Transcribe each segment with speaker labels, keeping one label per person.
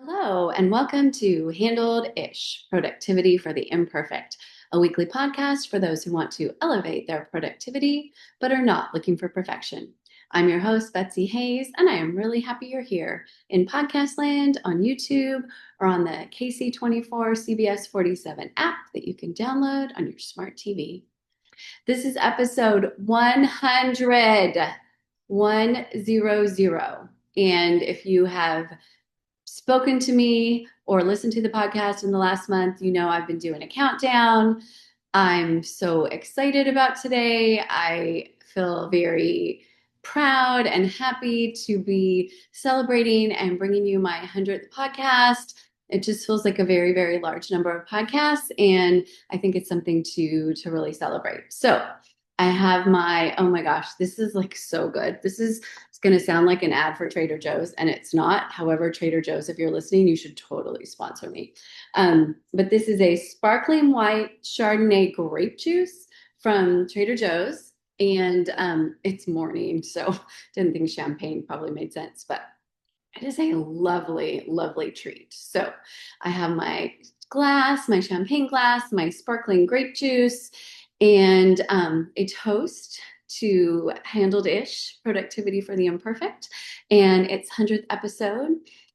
Speaker 1: Hello, and welcome to Handled-ish, Productivity for the Imperfect, a weekly podcast for those who want to elevate their productivity but are not looking for perfection. I'm your host, Betsy Hayes, and I am really happy you're here in podcast land, on YouTube, or on the KC24 CBS 47 app that you can download on your smart TV. This is episode 100, 100. And if you have spoken to me or listened to the podcast in the last month, you know I've been doing a countdown. I'm so excited about today. I feel very proud and happy to be celebrating and bringing you my 100th podcast. It just feels like a very, very large number of podcasts, and I think it's something to really celebrate. So I have oh my gosh, this is like so good. It's going to sound like an ad for Trader Joe's, and it's not. However, Trader Joe's, if you're listening, you should totally sponsor me. But this is a sparkling white Chardonnay grape juice from Trader Joe's, and it's morning, so didn't think champagne probably made sense, but it is a lovely, lovely treat. So I have my glass, my champagne glass, my sparkling grape juice, and a toast to Handled-ish, Productivity for the Imperfect, and its 100th episode.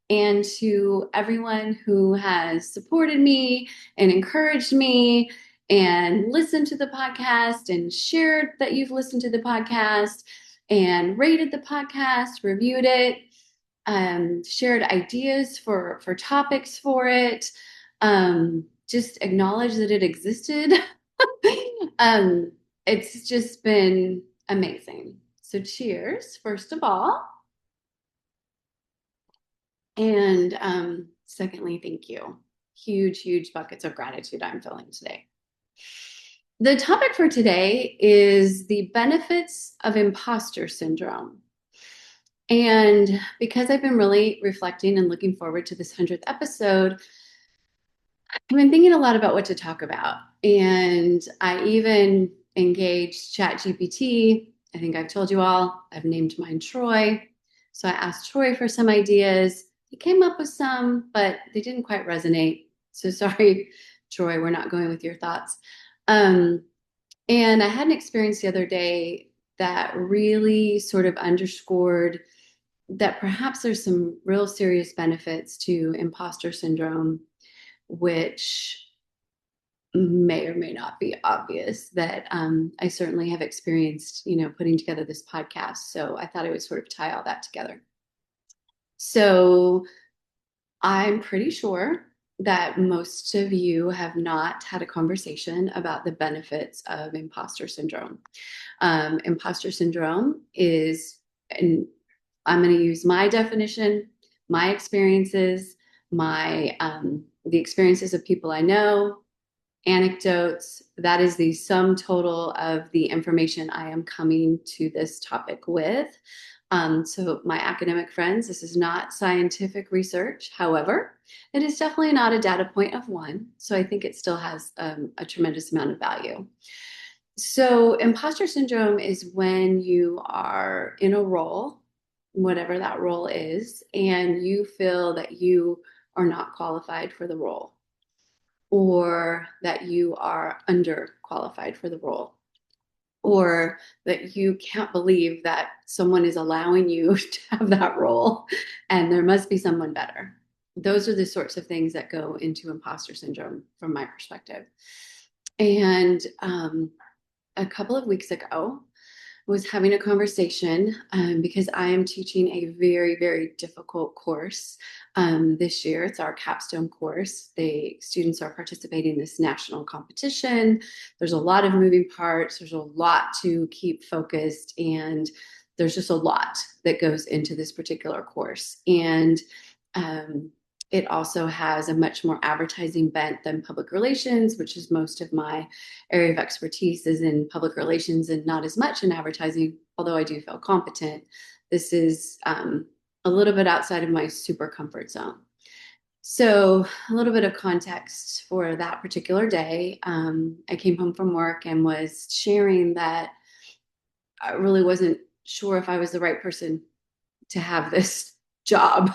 Speaker 1: And to everyone who has supported me and encouraged me and listened to the podcast and shared that you've listened to the podcast and rated the podcast, reviewed it, shared ideas for topics for it, just acknowledge that it existed. It's just been amazing. So cheers, first of all. And secondly, thank you. Huge, huge buckets of gratitude I'm feeling today. The topic for today is the benefits of imposter syndrome. And because I've been really reflecting and looking forward to this 100th episode, I've been thinking a lot about what to talk about. And I even engaged ChatGPT. I think I've told you all, I've named mine Troy. So I asked Troy for some ideas. He came up with some, but they didn't quite resonate. So sorry, Troy, we're not going with your thoughts. And I had an experience the other day that really sort of underscored that perhaps there's some real serious benefits to imposter syndrome, which may or may not be obvious, that I certainly have experienced, putting together this podcast. So I thought I would sort of tie all that together. So I'm pretty sure that most of you have not had a conversation about the benefits of imposter syndrome. Imposter syndrome is, and I'm going to use my definition, my experiences, the experiences of people I know, anecdotes. That is the sum total of the information I am coming to this topic with. So my academic friends, this is not scientific research. However, it is definitely not a data point of one. So I think it still has a tremendous amount of value. So imposter syndrome is when you are in a role, whatever that role is, and you feel that you are not qualified for the role, or that you are underqualified for the role, or that you can't believe that someone is allowing you to have that role and there must be someone better. Those are the sorts of things that go into imposter syndrome from my perspective. And a couple of weeks ago, was having a conversation because I am teaching a very, very difficult course this year. It's our capstone course. The students are participating in this national competition. There's a lot of moving parts. There's a lot to keep focused, and there's just a lot that goes into this particular course. And it also has a much more advertising bent than public relations, which is most of my area of expertise is in public relations and not as much in advertising, although I do feel competent. This is a little bit outside of my super comfort zone. So a little bit of context for that particular day. I came home from work and was sharing that I really wasn't sure if I was the right person to have this job.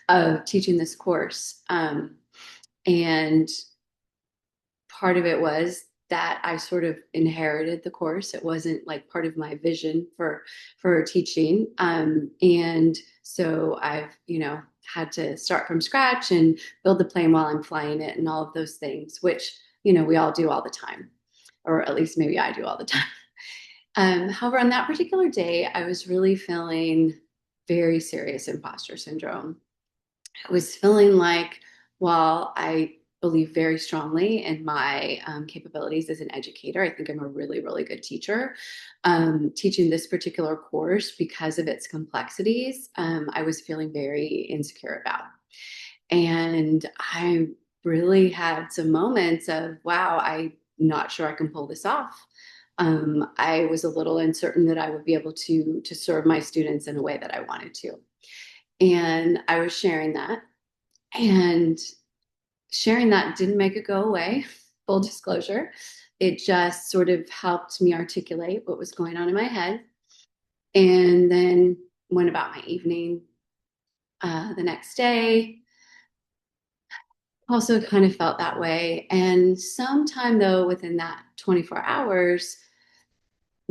Speaker 1: of teaching this course. And part of it was that I sort of inherited the course. It wasn't like part of my vision for teaching. And so I've, had to start from scratch and build the plane while I'm flying it and all of those things, which, we all do all the time, or at least maybe I do all the time. However, on that particular day, I was really feeling very serious imposter syndrome. I was feeling like, while I believe very strongly in my capabilities as an educator, I think I'm a really, really good teacher. Teaching this particular course, because of its complexities, I was feeling very insecure about. And I really had some moments of, wow, I'm not sure I can pull this off. I was a little uncertain that I would be able to serve my students in a way that I wanted to. And I was sharing that, and sharing that didn't make it go away, full disclosure. It just sort of helped me articulate what was going on in my head. And then went about my evening. The next day, also kind of felt that way. And sometime, though, within that 24 hours,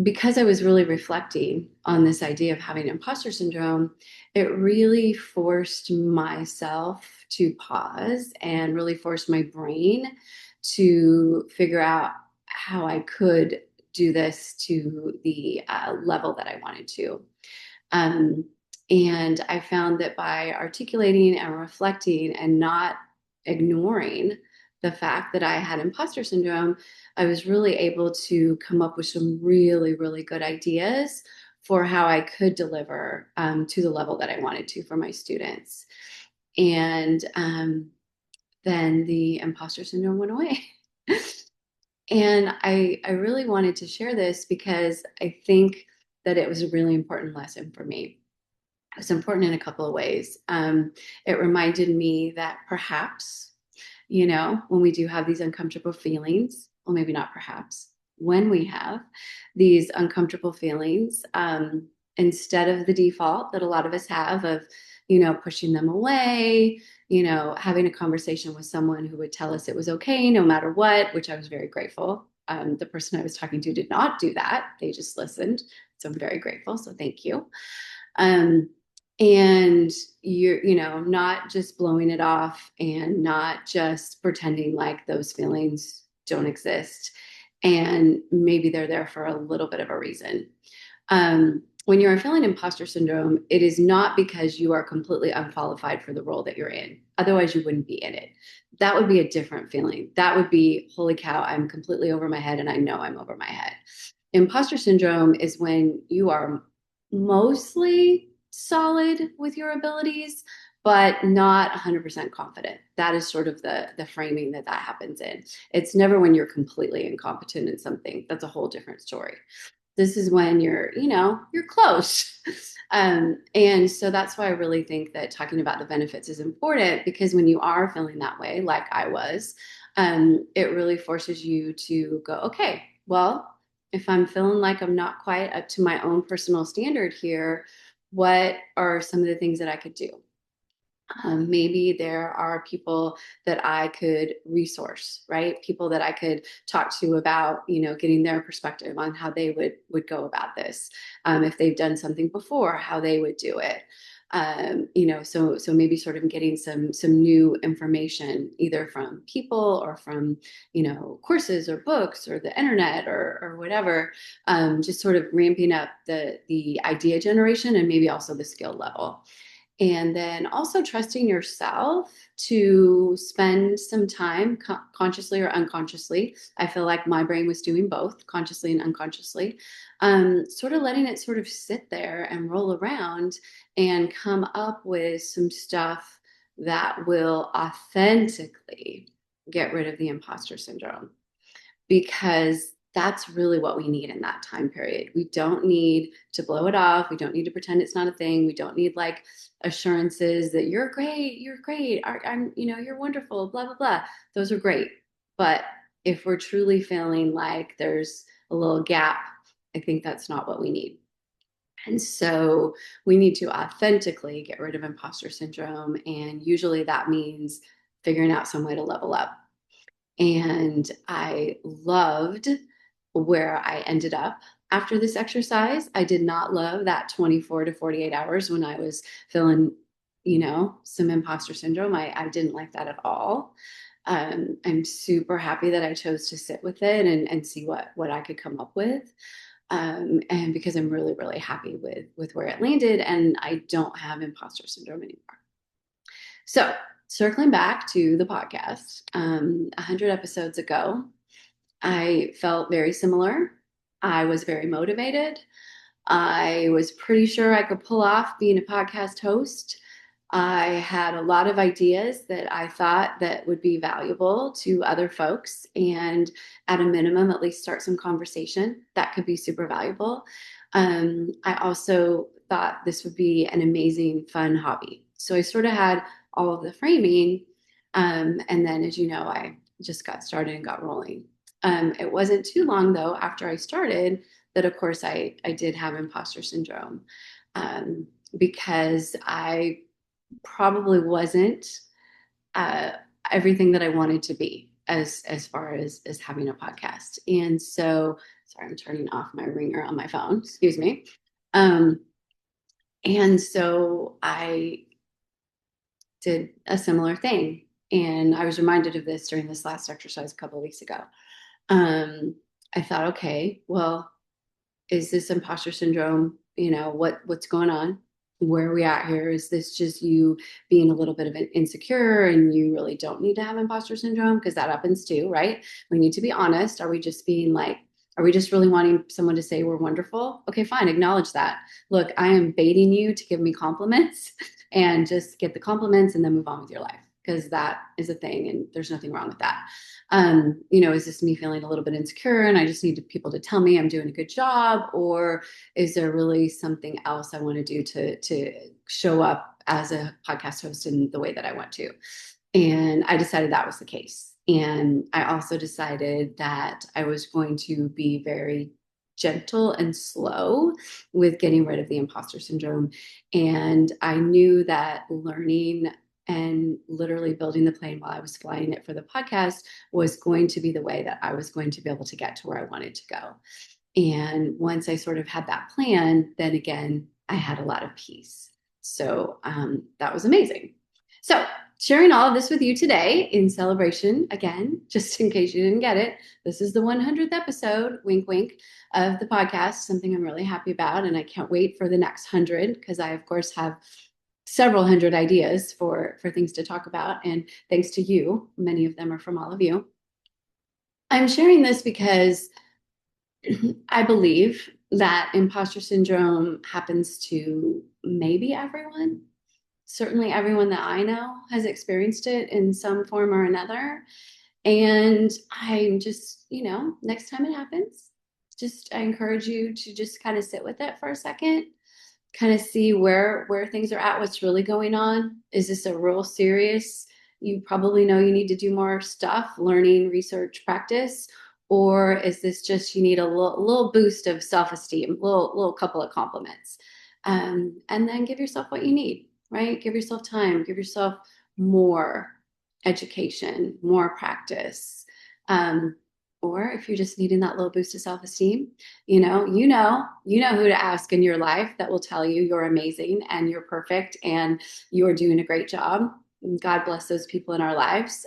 Speaker 1: because I was really reflecting on this idea of having imposter syndrome, it really forced myself to pause and really forced my brain to figure out how I could do this to the level that I wanted to. Um, and I found that by articulating and reflecting and not ignoring the fact that I had imposter syndrome, I was really able to come up with some really, really good ideas for how I could deliver to the level that I wanted to for my students. And then the imposter syndrome went away. And I really wanted to share this because I think that it was a really important lesson for me. It was important in a couple of ways. It reminded me that perhaps, when we do have these uncomfortable feelings, well, maybe not perhaps, when we have these uncomfortable feelings, instead of the default that a lot of us have of, pushing them away, having a conversation with someone who would tell us it was okay no matter what, which I was very grateful. The person I was talking to did not do that. They just listened. So I'm very grateful. So thank you. Um, and you're, not just blowing it off and not just pretending like those feelings don't exist. And maybe they're there for a little bit of a reason. When you're feeling imposter syndrome, it is not because you are completely unqualified for the role that you're in. Otherwise, you wouldn't be in it. That would be a different feeling. That would be, holy cow, I'm completely over my head and I know I'm over my head. Imposter syndrome is when you are mostly solid with your abilities, but not 100% confident. That is sort of the framing that happens in. It's never when you're completely incompetent in something. That's a whole different story. This is when you're close. And so that's why I really think that talking about the benefits is important, because when you are feeling that way, like I was, it really forces you to go, okay, well, if I'm feeling like I'm not quite up to my own personal standard here, what are some of the things that I could do? Maybe there are people that I could resource, right? People that I could talk to about, getting their perspective on how they would go about this. If they've done something before, how they would do it. So maybe sort of getting some new information, either from people or from, courses or books or the internet or whatever. Just sort of ramping up the idea generation and maybe also the skill level. And then also trusting yourself to spend some time consciously or unconsciously. I feel like my brain was doing both, consciously and unconsciously, sort of letting it sort of sit there and roll around and come up with some stuff that will authentically get rid of the imposter syndrome, because that's really what we need in that time period. We don't need to blow it off. We don't need to pretend it's not a thing. We don't need like assurances that you're great, I'm, you're wonderful, blah, blah, blah. Those are great. But if we're truly feeling like there's a little gap, I think that's not what we need. And so we need to authentically get rid of imposter syndrome. And usually that means figuring out some way to level up. And I loved where I ended up after this exercise. I did not love that 24 to 48 hours when I was feeling, some imposter syndrome. I didn't like that at all. I'm super happy that I chose to sit with it and see what I could come up with. And because I'm really, really happy with where it landed, and I don't have imposter syndrome anymore. So, circling back to the podcast, 100 episodes ago, I felt very similar. I was very motivated. I was pretty sure I could pull off being a podcast host. I had a lot of ideas that I thought that would be valuable to other folks, and at a minimum, at least start some conversation that could be super valuable. I also thought this would be an amazing, fun hobby. So I sort of had all of the framing, and then, as you know, I just got started and got rolling. It wasn't too long though after I started that, of course, I did have imposter syndrome, because I probably wasn't uh, everything that I wanted to be as far as having a podcast. And so, sorry, I'm turning off my ringer on my phone. Excuse me. Um, and so I did a similar thing, and I was reminded of this during this last exercise a couple of weeks ago. Um, I thought, okay, well, is this imposter syndrome? What's going on? Where are we at here? Is this just you being a little bit of an insecure and you really don't need to have imposter syndrome? Because that happens too, right? We need to be honest. Are we just being like, are we just really wanting someone to say we're wonderful? Okay, fine, acknowledge that. Look, I am baiting you to give me compliments and just get the compliments and then move on with your life, because that is a thing and there's nothing wrong with that. Is this me feeling a little bit insecure and I just need people to tell me I'm doing a good job? Or is there really something else I want to do to show up as a podcast host in the way that I want to? And I decided that was the case. And I also decided that I was going to be very gentle and slow with getting rid of the imposter syndrome. And I knew that learning and literally building the plane while I was flying it for the podcast was going to be the way that I was going to be able to get to where I wanted to go. And once I sort of had that plan, then again, I had a lot of peace. So that was amazing. So, sharing all of this with you today in celebration, again, just in case you didn't get it, this is the 100th episode, wink, wink, of the podcast, something I'm really happy about. And I can't wait for the next 100, because I, of course, have several hundred ideas for things to talk about. And thanks to you, many of them are from all of you. I'm sharing this because I believe that imposter syndrome happens to maybe everyone. Certainly, everyone that I know has experienced it in some form or another. And I'm just, next time it happens, I encourage you to just kind of sit with it for a second, kind of see where things are at, what's really going on. Is this a real serious, you probably know you need to do more stuff, learning, research, practice? Or is this just you need a little boost of self-esteem, little couple of compliments? And then give yourself what you need, right? Give yourself time, give yourself more education, more practice. Or if you're just needing that little boost of self-esteem, who to ask in your life that will tell you you're amazing and you're perfect and you're doing a great job. God bless those people in our lives.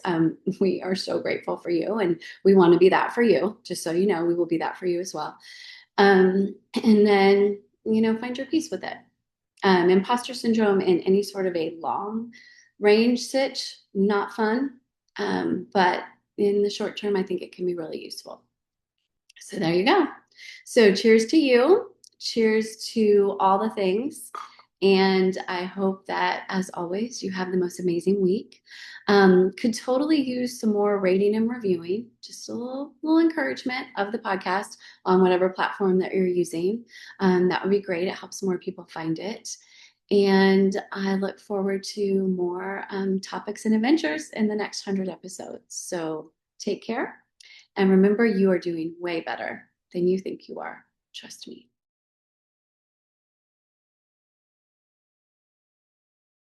Speaker 1: We are so grateful for you, and we want to be that for you. Just so you know, we will be that for you as well. And then, find your peace with it. Imposter syndrome in any sort of a long range sitch, not fun. But in the short term, I think it can be really useful. So there you go. So cheers to you. Cheers to all the things. And I hope that, as always, you have the most amazing week. Could totally use some more rating and reviewing, just a little encouragement of the podcast on whatever platform that you're using. That would be great. It helps more people find it. And I look forward to more topics and adventures in the next 100 episodes. So take care. And remember, you are doing way better than you think you are. Trust me.